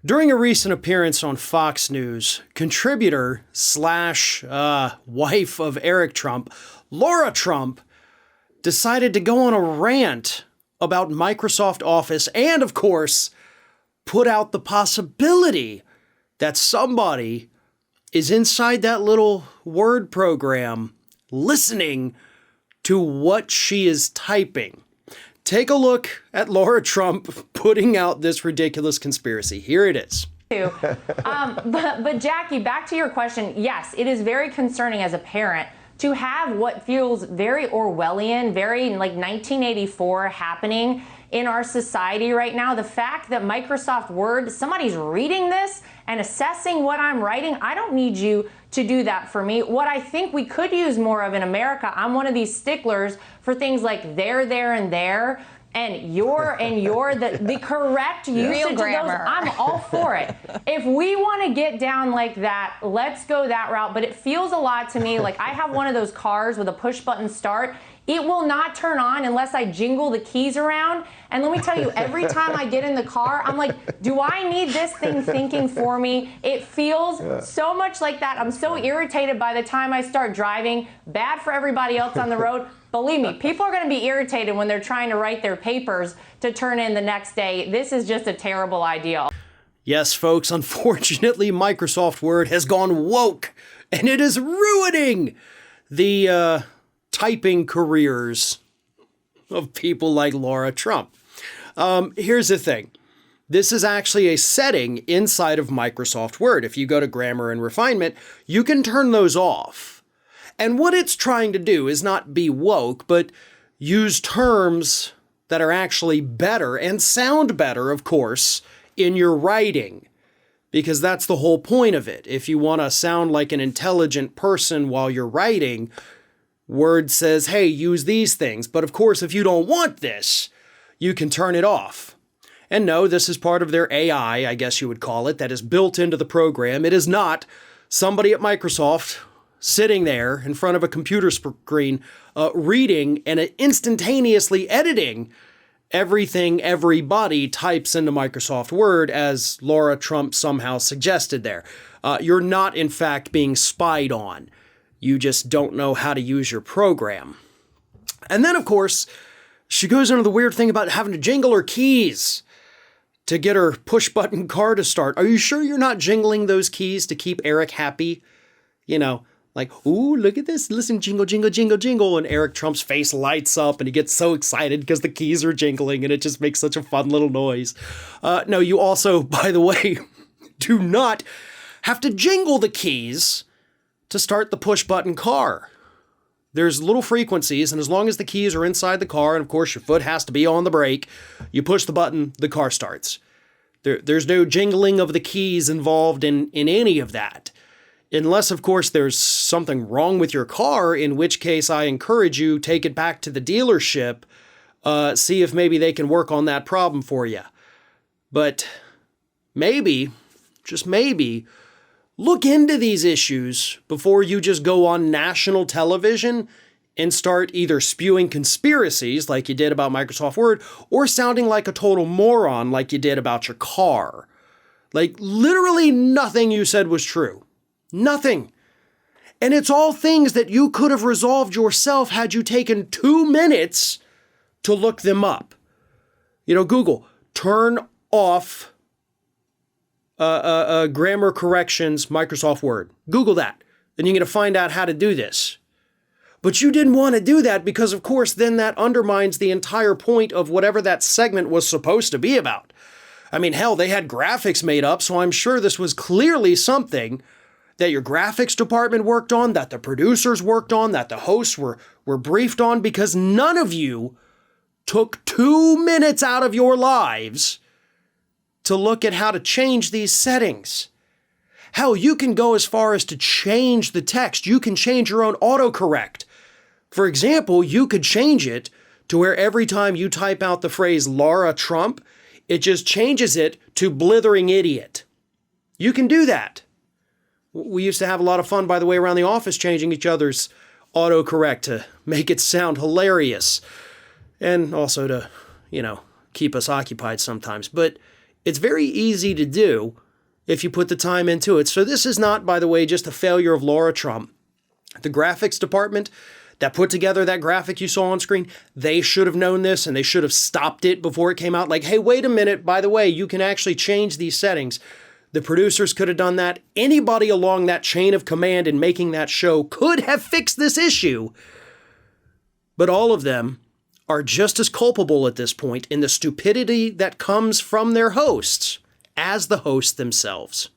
During a recent appearance on Fox News, contributor slash wife of Eric Trump, Lara Trump, decided to go on a rant about Microsoft Office and, of course, put out the possibility that somebody is inside that little Word program listening to what she is typing. Take a look at Lara Trump putting out this ridiculous conspiracy. Here it is. But Jackie, back to your question. Yes, it is very concerning as a parent to have what feels very Orwellian, very like 1984 happening in our society right now. The fact that Microsoft Word, somebody's reading this and assessing what I'm writing, I don't need you to do that for me. What I think we could use more of in America, I'm one of these sticklers for things like there, and there, and the correct usage of those. I'm all for it. If we want to get down like that, let's go that route. But it feels a lot to me like I have one of those cars with a push button start. It will not turn on unless I jingle the keys around. And let me tell you, every time I get in the car, I'm like, do I need this thing thinking for me? It feels so much like that. I'm so irritated by the time I start driving. Bad for everybody else on the road. Believe me, people are going to be irritated when they're trying to write their papers to turn in the next day. This is just a terrible idea. Yes, folks, unfortunately, Microsoft Word has gone woke, and it is ruining the typing careers of people like Lara Trump. Here's the thing. This is actually a setting inside of Microsoft Word. If you go to Grammar and Refinement, you can turn those off. And what it's trying to do is not be woke, but use terms that are actually better and sound better, of course, in your writing. Because that's the whole point of it. If you want to sound like an intelligent person while you're writing, Word says, hey, use these things. But of course, if you don't want this, you can turn it off. And no, this is part of their AI, I guess you would call it, that is built into the program. It is not somebody at Microsoft sitting there in front of a computer screen, reading and instantaneously editing everything everybody types into Microsoft Word, as Lara Trump somehow suggested there. You're not, in fact, being spied on. You just don't know how to use your program. And then, of course, she goes into the weird thing about having to jingle her keys to get her push-button car to start. Are you sure you're not jingling those keys to keep Eric happy? You know, like, ooh, look at this. Listen, jingle, jingle, jingle, jingle. And Eric Trump's face lights up and he gets so excited because the keys are jingling and it just makes such a fun little noise. No, you also, by the way, do not have to jingle the keys to start the push-button car. There's little frequencies, and as long as the keys are inside the car, and of course your foot has to be on the brake, you push the button, the car starts. There's no jingling of the keys involved in any of that. Unless, of course, there's something wrong with your car, in which case I encourage you, take it back to the dealership, see if maybe they can work on that problem for you. But maybe, just maybe, look into these issues before you just go on national television and start either spewing conspiracies like you did about Microsoft Word or sounding like a total moron like you did about your car. Like, literally nothing you said was true. Nothing. And it's all things that you could have resolved yourself had you taken 2 minutes to look them up. You know, Google, turn off grammar corrections, Microsoft Word. Google that, and you're going to find out how to do this. But you didn't want to do that because, of course, then that undermines the entire point of whatever that segment was supposed to be about. I mean, hell, they had graphics made up, so I'm sure this was clearly something that your graphics department worked on, that the producers worked on, that the hosts were briefed on, because none of you took 2 minutes out of your lives to look at how to change these settings. Hell, you can go as far as to change the text. You can change your own autocorrect. For example, you could change it to where every time you type out the phrase Lara Trump, it just changes it to blithering idiot. You can do that. We used to have a lot of fun, by the way, around the office changing each other's autocorrect to make it sound hilarious. And also to, keep us occupied sometimes. But It's very easy to do if you put the time into it. So this is not, by the way, just a failure of Lara Trump. The graphics department that put together that graphic you saw on screen, they should have known this and they should have stopped it before it came out. Like, hey, wait a minute, by the way, you can actually change these settings. The producers could have done that. Anybody along that chain of command in making that show could have fixed this issue. But all of them are just as culpable at this point in the stupidity that comes from their hosts as the hosts themselves.